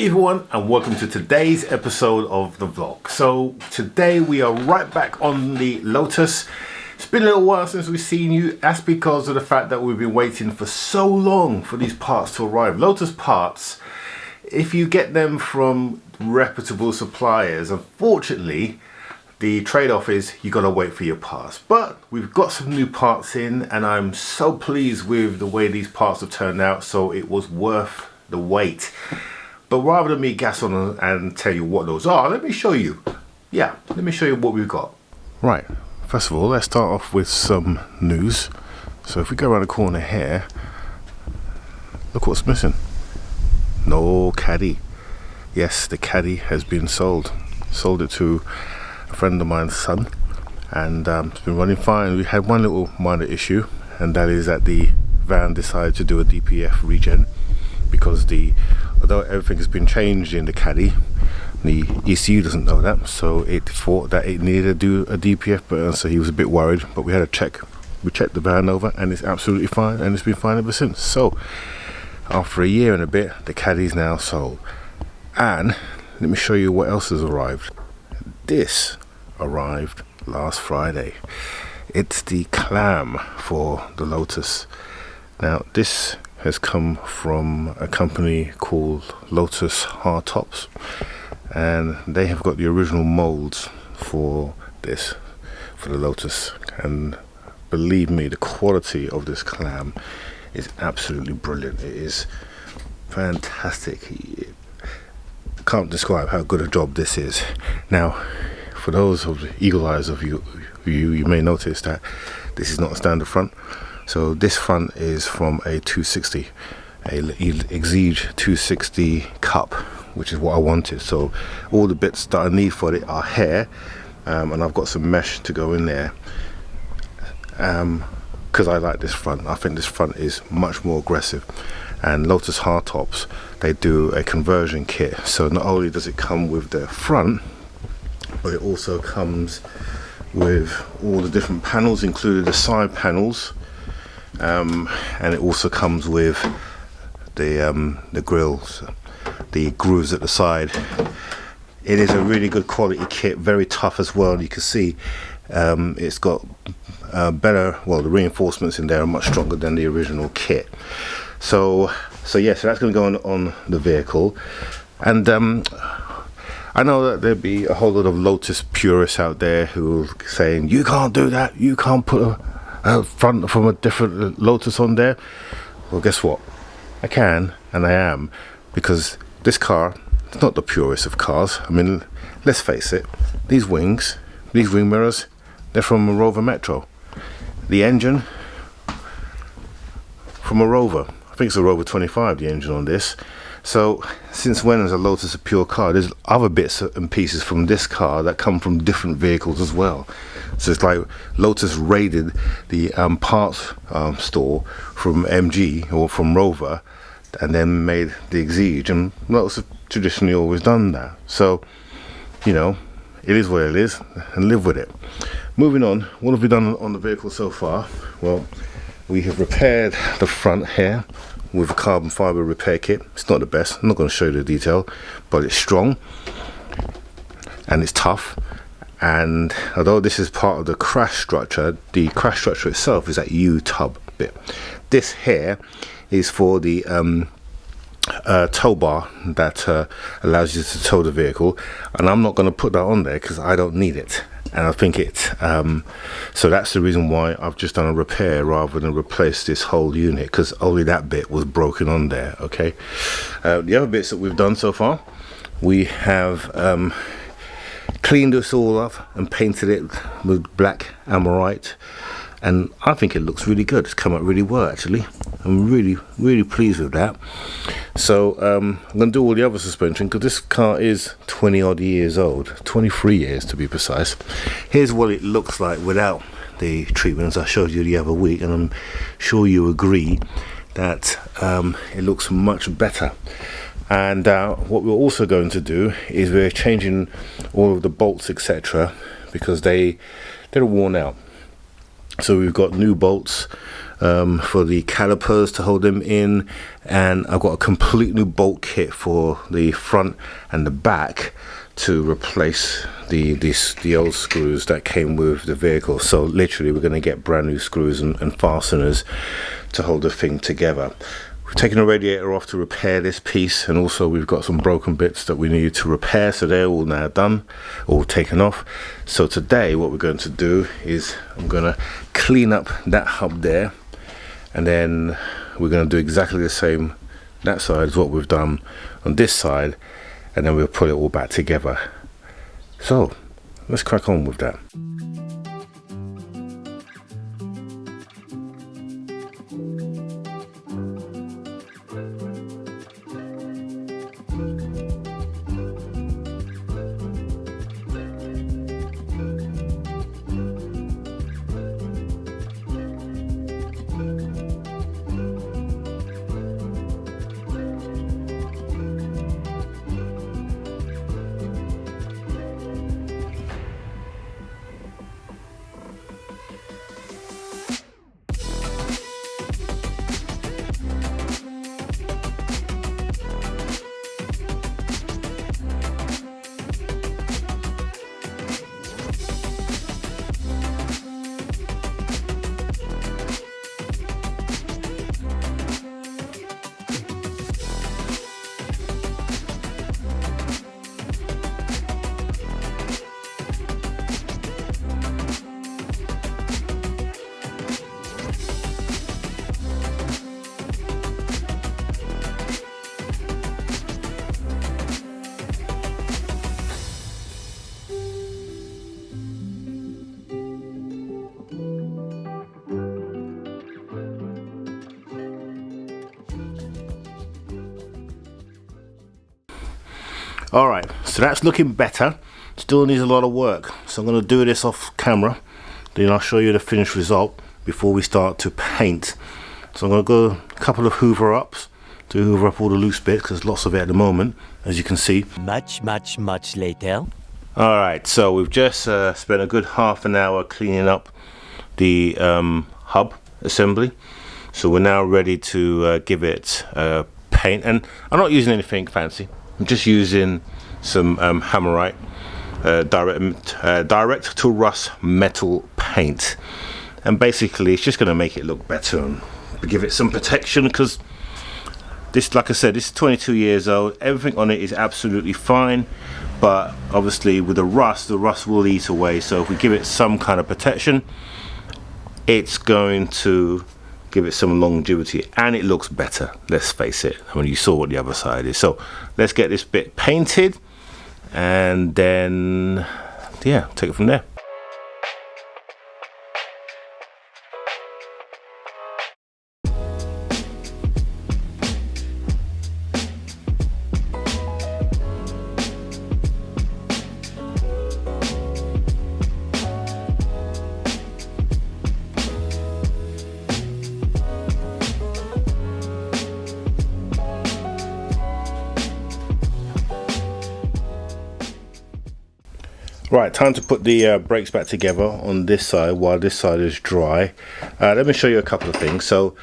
Hey everyone, and welcome to today's episode of the vlog. So today we are right back on the Lotus. It's been a little while since we've seen you. That's because of the fact that we've been waiting for so long for these parts to arrive. Lotus parts, if you get them from reputable suppliers, unfortunately the trade-off is you gotta wait for your parts. But we've got some new parts in and I'm so pleased with the way these parts have turned out, so it was worth the wait. But rather than me gas on and tell you what those are, let me show you. Yeah, let me show you what we've got. Right, first of all, let's start off with some news. So if we go around the corner here, look what's missing. No caddy. Yes, the caddy has been sold. Sold it to a friend of mine's son, and it's been running fine. We had one little minor issue, and that is that the van decided to do a DPF regen because although everything has been changed in the caddy, the ECU doesn't know that, so it thought that it needed to do a DPF burn, so he was a bit worried. But we had a check. We checked the van over and it's absolutely fine, and it's been fine ever since. So after a year and a bit, the caddy is now sold. And let me show you what else has arrived. This arrived last Friday. It's the clam for the Lotus. Now this has come from a company called Lotus hard tops, and they have got the original molds for this, for the Lotus, and believe me, the quality of this clam is absolutely brilliant. It is fantastic. I can't describe how good a job this is. Now for those of the eagle eyes of you may notice that this is not a standard front. So this front is from a 260, a Exige 260 cup, which is what I wanted. So all the bits that I need for it are here, and I've got some mesh to go in there, because I like this front. I think this front is much more aggressive. And Lotus hardtops, they do a conversion kit. So not only does it come with the front, but it also comes with all the different panels, including the side panels. And it also comes with the grills, the grooves at the side. It is a really good quality kit, very tough as well. You can see it's got better, well, the reinforcements in there are much stronger than the original kit. So yeah, so that's going to go on the vehicle. And I know that there'll be a whole lot of Lotus purists out there who are saying, you can't do that, you can't put a front from a different Lotus on there. Well, guess what? I can, and I am, because this car is not the purest of cars. I mean, let's face it, these wing mirrors, they're from a Rover Metro. The engine from a Rover, I think it's a Rover 25, the engine on this. So since when is a Lotus a pure car? There's other bits and pieces from this car that come from different vehicles as well. So it's like Lotus raided the parts store from MG or from Rover, and then made the Exige, and Lotus have traditionally always done that. So, you know, it is what it is, and live with it. Moving on, what have we done on the vehicle so far? Well, we have repaired the front here with a carbon fiber repair kit. It's not the best, I'm not going to show you the detail, but it's strong and it's tough. And although this is part of the crash structure, the crash structure itself is that U-tub bit. This here is for the tow bar that allows you to tow the vehicle, and I'm not going to put that on there because I don't need it. And I think so that's the reason why I've just done a repair rather than replace this whole unit, because only that bit was broken on there. Okay, the other bits that we've done so far, we have cleaned this all up and painted it with black Amorite, and I think it looks really good. It's come out really well, actually. I'm really pleased with that. So I'm going to do all the other suspension, because this car is 20 odd years old, 23 years to be precise. Here's what it looks like without the treatments I showed you the other week, and I'm sure you agree that it looks much better. And what we're also going to do is we're changing all of the bolts, etc., because they're worn out. So we've got new bolts for the calipers to hold them in, and I've got a complete new bolt kit for the front and the back to replace the old screws that came with the vehicle. So literally we're going to get brand new screws and fasteners to hold the thing together. We've taken the radiator off to repair this piece, and also we've got some broken bits that we needed to repair, so they're all now done, all taken off. So today what we're going to do is I'm going to clean up that hub there, and then we're going to do exactly the same that side as what we've done on this side, and then we'll put it all back together. So let's crack on with that. Alright, so that's looking better. Still needs a lot of work, so I'm going to do this off camera, then I'll show you the finished result before we start to paint. So I'm going to go a couple of hoover ups to hoover up all the loose bits, because there's lots of it at the moment, as you can see. Much later. Alright, so we've just spent a good half an hour cleaning up the hub assembly, so we're now ready to give it paint. And I'm not using anything fancy, I'm just using some Hammerite direct to rust metal paint, and basically it's just going to make it look better and give it some protection, because this, like I said, this is 22 years old, everything on it is absolutely fine, but obviously with the rust will eat away. So if we give it some kind of protection, it's going to give it some longevity, and it looks better, let's face it. I mean, you saw what the other side is. So let's get this bit painted, and then yeah, take it from there. Right, time to put the brakes back together on this side while this side is dry. Let me show you a couple of things. So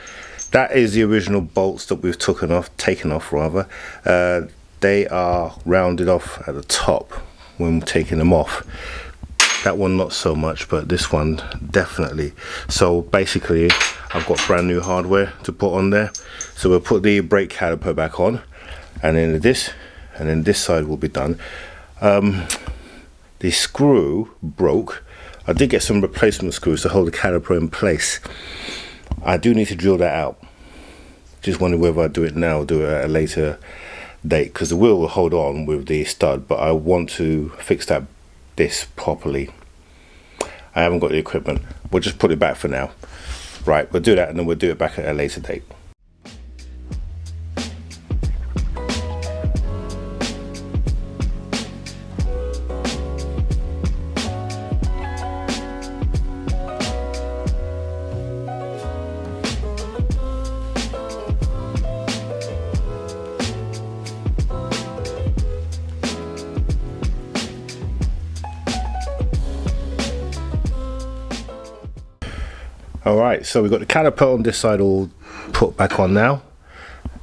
that is the original bolts that we've taken off rather. They are rounded off at the top when taking them off. That one not so much, but this one definitely. So basically I've got brand new hardware to put on there. So we'll put the brake caliper back on, and then this side will be done. The screw broke. I did get some replacement screws to hold the caliper in place. I do need to drill that out. Just wondering whether I do it now or do it at a later date, because the wheel will hold on with the stud, but I want to fix this properly. I haven't got the equipment. We'll just put it back for now. Right, we'll do that, and then we'll do it back at a later date. Alright, so we've got the caliper on this side all put back on now,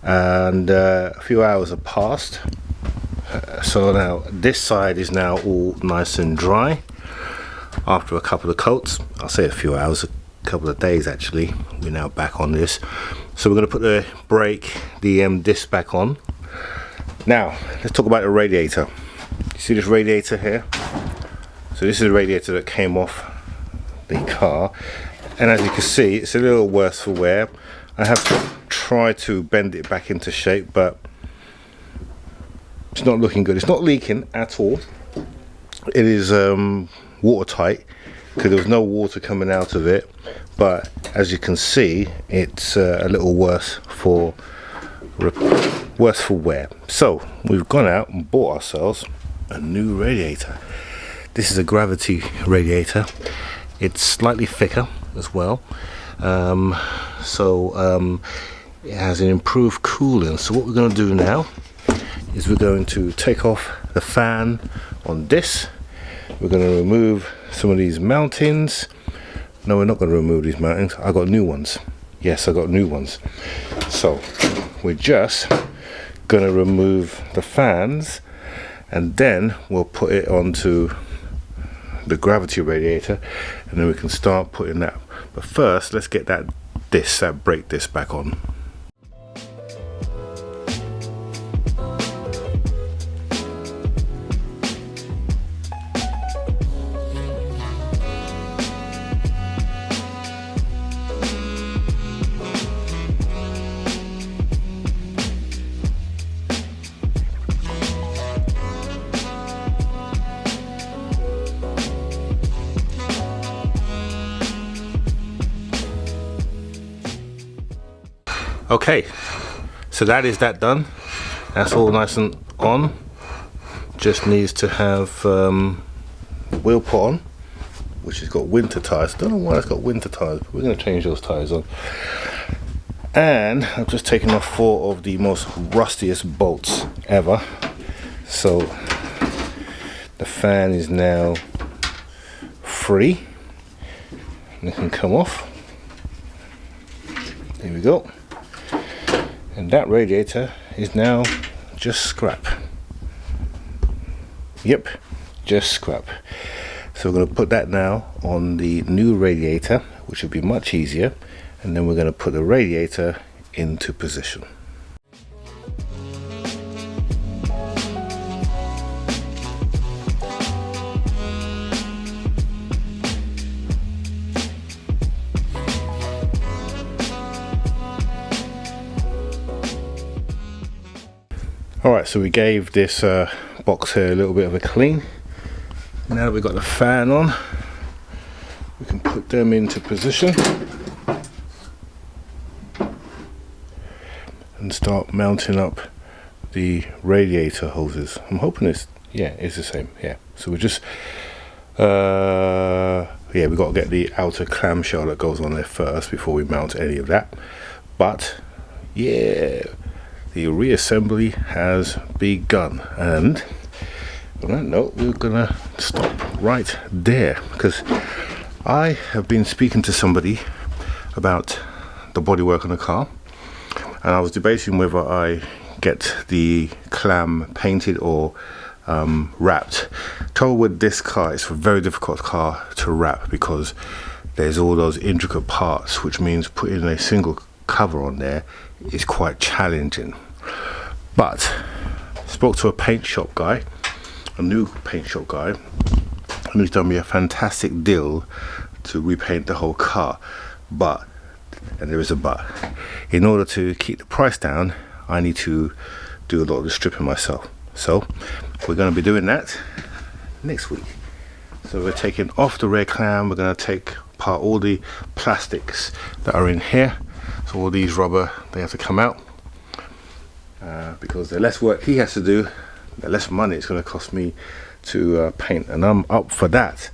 and a few hours have passed. So now this side is now all nice and dry after a couple of coats. I'll say a few hours, a couple of days actually. We're now back on this. So we're going to put the brake, the disc back on. Now, let's talk about the radiator. You see this radiator here? So this is the radiator that came off the car. And as you can see, it's a little worse for wear. I have tried to bend it back into shape, but it's not looking good. It's not leaking at all. It is watertight because there was no water coming out of it, but as you can see, it's a little worse for wear. So we've gone out and bought ourselves a new radiator. This is a gravity radiator. It's slightly thicker as well, it has an improved cooling. So what we're going to do now is we're going to take off the fan on this. We're going to remove some of these mountings. No, we're not going to remove these mountings. I got new ones. Yes, I got new ones. So we're just going to remove the fans, and then we'll put it onto the gravity radiator, and then we can start putting that. But first, let's get that brake disc back on. Okay, so that is that done. That's all nice and on. Just needs to have wheel put on, which has got winter tires. Don't know why it's got winter tires, but we're going to change those tires on. And I've just taken off 4 of the most rustiest bolts ever. So the fan is now free and it can come off. There we go. And that radiator is now just scrap. Yep, just scrap. So we're going to put that now on the new radiator, which will be much easier, and then we're going to put the radiator into position. Alright, so we gave this box here a little bit of a clean. Now that we've got the fan on, we can put them into position and start mounting up the radiator hoses. I'm hoping it's the same. Yeah, so we just we've got to get the outer clamshell that goes on there first before we mount any of that. But yeah, the reassembly has begun, and on that note, we're gonna stop right there because I have been speaking to somebody about the bodywork on the car, and I was debating whether I get the clam painted or wrapped. Trouble with this car, it's a very difficult car to wrap because there's all those intricate parts, which means putting a single cover on there is quite challenging. But spoke to a paint shop guy, a new paint shop guy, and he's done me a fantastic deal to repaint the whole car. But, and there is a but, in order to keep the price down, I need to do a lot of the stripping myself. So we're going to be doing that next week. So we're taking off the rear clam, we're going to take apart all the plastics that are in here. So all these rubber, they have to come out, because the less work he has to do, the less money it's going to cost me to paint, and I'm up for that.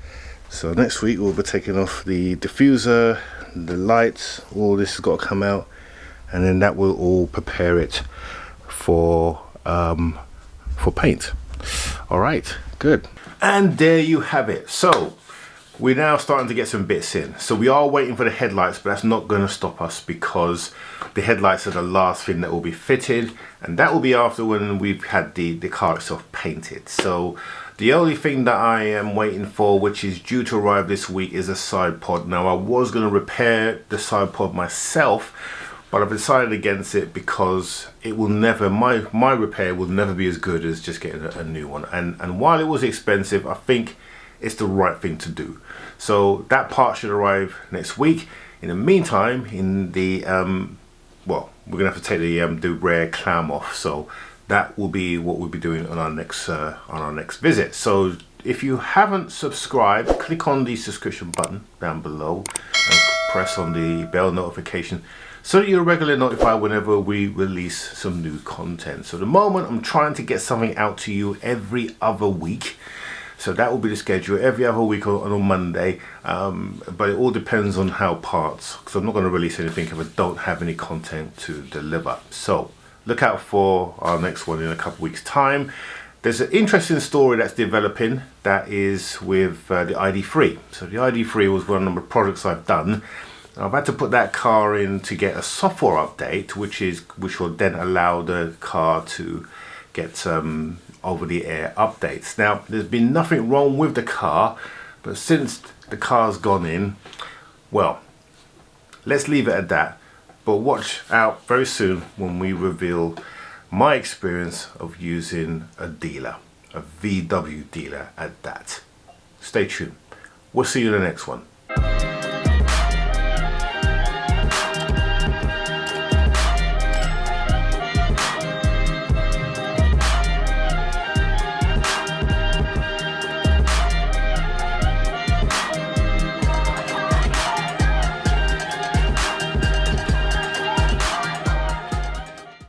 So next week we'll be taking off the diffuser, the lights, all this has got to come out, and then that will all prepare it for paint. All right, good. And there you have it. So we're now starting to get some bits in. So we are waiting for the headlights, but that's not going to stop us because the headlights are the last thing that will be fitted, and that will be after when we've had the car itself painted. So the only thing that I am waiting for, which is due to arrive this week, is a side pod. Now I was going to repair the side pod myself, but I've decided against it because it will never, my repair will never be as good as just getting a new one. And while it was expensive, I think it's the right thing to do. So that part should arrive next week. In the meantime, in the well, we're gonna have to take the rear clam off. So that will be what we'll be doing on our next visit. So if you haven't subscribed, click on the subscription button down below and press on the bell notification so that you're regularly notified whenever we release some new content. So at the moment, I'm trying to get something out to you every other week. So that will be the schedule, every other week on a Monday, but it all depends on how parts, because I'm not going to release anything if I don't have any content to deliver. So look out for our next one in a couple weeks time. There's an interesting story that's developing that is with the ID3. So the ID3 was one of the projects I've done. I've had to put that car in to get a software update, which will then allow the car to get over-the-air updates. Now, there's been nothing wrong with the car, but since the car's gone in, well, let's leave it at that. But watch out very soon when we reveal my experience of using a dealer, a VW dealer at that. Stay tuned. We'll see you in the next one.